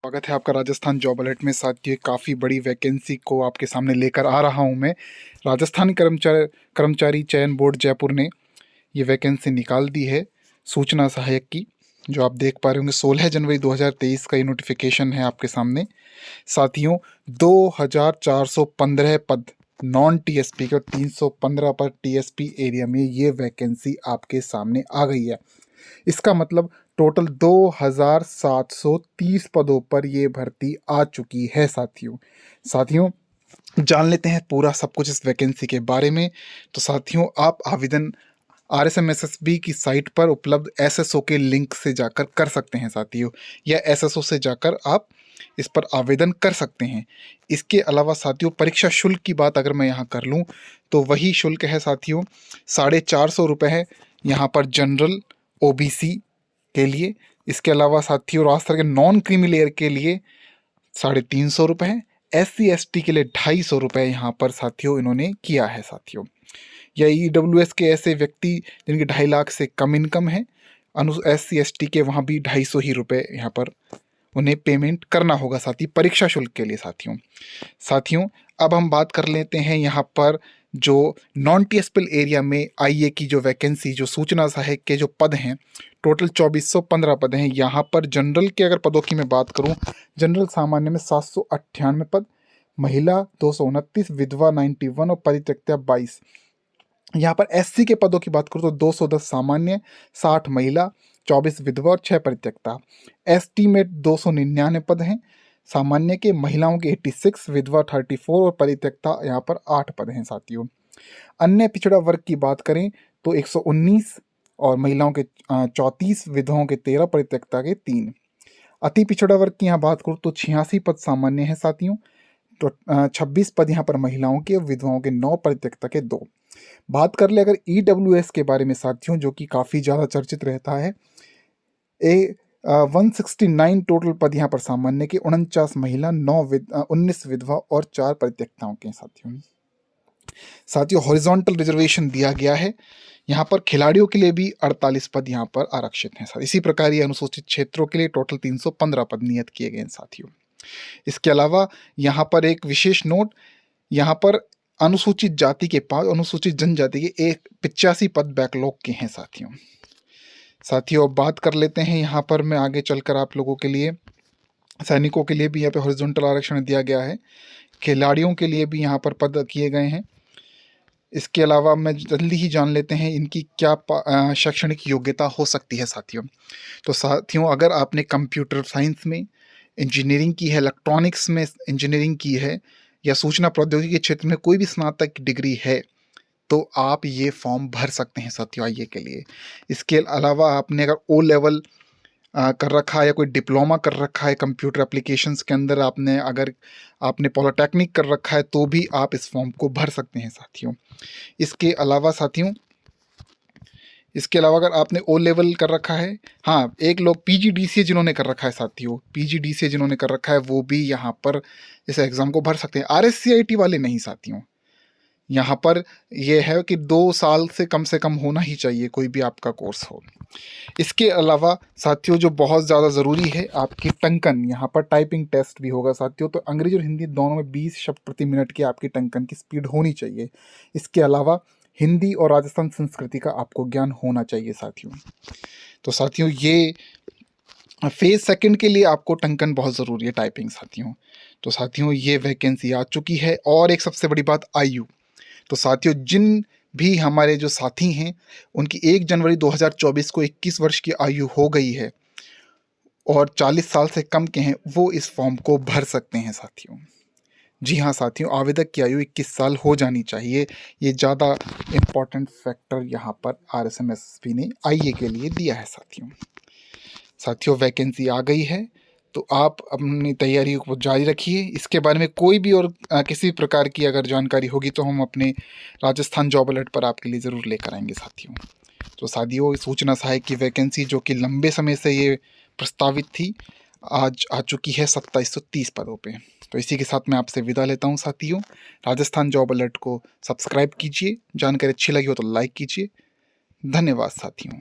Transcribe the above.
स्वागत है आपका राजस्थान जॉब अलर्ट में। साथियों, काफ़ी बड़ी वैकेंसी को आपके सामने लेकर आ रहा हूं मैं। राजस्थान कर्मचारी चयन बोर्ड जयपुर ने ये वैकेंसी निकाल दी है सूचना सहायक की, जो आप देख पा रहे होंगे। 16 जनवरी 2023 का ये नोटिफिकेशन है आपके सामने। साथियों, 2415 पद नॉन टीएसपी के और 315 पर टीएसपी एरिया में ये वैकेंसी आपके सामने आ गई है। इसका मतलब टोटल 2730 पदों पर ये भर्ती आ चुकी है। साथियों, जान लेते हैं पूरा सब कुछ इस वैकेंसी के बारे में। तो साथियों, आप आवेदन RSMSSB की साइट पर उपलब्ध SSO के लिंक से जाकर कर सकते हैं साथियों, या SSO से जाकर आप इस पर आवेदन कर सकते हैं। इसके अलावा साथियों, परीक्षा शुल्क की बात अगर मैं यहाँ कर लूँ तो वही शुल्क है साथियों, 450 रुपये है यहाँ पर जनरल OBC के लिए। इसके अलावा साथियों, राजस्थान के नॉन क्रीमी लेयर के लिए 350 रुपये है। SC ST के लिए 250 रुपये यहाँ पर साथियों इन्होंने किया है साथियों। या EWS के ऐसे व्यक्ति जिनकी 2.5 लाख से कम इनकम है, SC ST के वहाँ भी 250 ही रुपये यहाँ पर उन्हें पेमेंट करना होगा साथी परीक्षा शुल्क के लिए साथियों, अब हम बात कर लेते हैं यहाँ पर जो नॉन टीएसपी एरिया में IA की जो वैकेंसी, जो सूचना सहायक के जो पद हैं, टोटल 2415 पद हैं। यहाँ पर जनरल के अगर पदों की मैं बात करूँ, जनरल सामान्य में 798 पद, महिला 229, विधवा 91 और परित्यक्ता 22। यहाँ पर SC के पदों की बात करूँ तो 210 सामान्य, 60 महिला, 24 विधवा और 6 परित्यक्ता। ST में 299 पद हैं, सामान्य के, महिलाओं के 86, विधवा 34 और परित्यक्ता यहाँ पर 8 पद हैं साथियों। अन्य पिछड़ा वर्ग की बात करें तो 119 और महिलाओं के 34, विधवाओं के 13, परित्यक्ता के 3। अति पिछड़ा वर्ग की यहाँ बात करूँ तो 86 पद सामान्य हैं साथियों, तो 26 पद यहाँ पर महिलाओं के, विधवाओं के 9, परित्यक्ता के 2। बात कर ले अगर EWS के बारे में साथियों, जो कि काफ़ी ज़्यादा चर्चित रहता है, 169 टोटल पद यहाँ पर सामान्य के, 49 महिला, 19 विधवा और 4 परित्यक्ताओं के साथियों हॉरिजॉन्टल रिजर्वेशन दिया गया है। यहाँ पर खिलाड़ियों के लिए भी 48 पद यहाँ पर आरक्षित हैं। इसी प्रकार ये अनुसूचित क्षेत्रों के लिए टोटल 315 पद नियत किए गए हैं साथियों। इसके अलावा यहाँ पर एक विशेष नोट, यहाँ पर अनुसूचित जाति के 5, अनुसूचित जनजाति के 85 पद बैकलॉग के हैं साथियों। अब बात कर लेते हैं यहाँ पर मैं आगे चलकर आप लोगों के लिए, सैनिकों के लिए भी यहाँ पे हॉरिजॉन्टल आरक्षण दिया गया है, खिलाड़ियों के लिए भी यहाँ पर पद किए गए हैं। इसके अलावा मैं जल्दी ही जान लेते हैं इनकी क्या शैक्षणिक योग्यता हो सकती है साथियों। तो साथियों, अगर आपने कंप्यूटर साइंस में इंजीनियरिंग की है, इलेक्ट्रॉनिक्स में इंजीनियरिंग की है, या सूचना प्रौद्योगिकी के क्षेत्र में कोई भी स्नातक डिग्री है, तो आप ये फॉर्म भर सकते हैं साथियों IA के लिए। इसके अलावा आपने अगर O लेवल कर रखा है या कोई डिप्लोमा कर रखा है कंप्यूटर एप्लीकेशंस के अंदर, अगर आपने पॉलिटेक्निक कर रखा है, तो भी आप इस फॉर्म को भर सकते हैं साथियों। इसके अलावा अगर आपने O लेवल कर रखा है, हाँ, एक लोग PGDCA जिन्होंने कर रखा है साथियों, PGDCA जिन्होंने कर रखा है वो भी यहाँ पर इस एग्ज़ाम को भर सकते हैं। RSCIT वाले नहीं साथियों। यहाँ पर यह है कि 2 साल से कम होना ही चाहिए कोई भी आपका कोर्स हो। इसके अलावा साथियों, जो बहुत ज़्यादा ज़रूरी है, आपकी टंकन, यहाँ पर टाइपिंग टेस्ट भी होगा साथियों। तो अंग्रेजी और हिंदी दोनों में 20 शब्द प्रति मिनट की आपकी टंकन की स्पीड होनी चाहिए। इसके अलावा हिंदी और राजस्थान संस्कृति का आपको ज्ञान होना चाहिए साथियों। तो साथियों, ये फेज़ सेकंड के लिए आपको टंकन बहुत ज़रूरी है, टाइपिंग साथियों। तो साथियों, ये वैकेंसी आ चुकी है। और एक सबसे बड़ी बात, आयु। तो साथियों, जिन भी हमारे जो साथी हैं उनकी 1 जनवरी 2024 को 21 वर्ष की आयु हो गई है और 40 साल से कम के हैं, वो इस फॉर्म को भर सकते हैं साथियों। जी हाँ साथियों, आवेदक की आयु 21 साल हो जानी चाहिए। ये ज़्यादा इम्पॉर्टेंट फैक्टर यहाँ पर RSMSB ने IA के लिए दिया है साथियों, वैकेंसी आ गई है, तो आप अपनी तैयारी को जारी रखिए। इसके बारे में कोई भी और किसी प्रकार की अगर जानकारी होगी तो हम अपने राजस्थान जॉब अलर्ट पर आपके लिए ज़रूर लेकर आएंगे साथियों। तो साथियों, सूचना सहायक की वैकेंसी जो कि लंबे समय से ये प्रस्तावित थी, आज आ चुकी है 2730 पदों पे। तो इसी के साथ मैं आपसे विदा लेता हूँ साथियों। राजस्थान जॉब अलर्ट को सब्सक्राइब कीजिए, जानकारी अच्छी लगी हो तो लाइक कीजिए। धन्यवाद साथियों।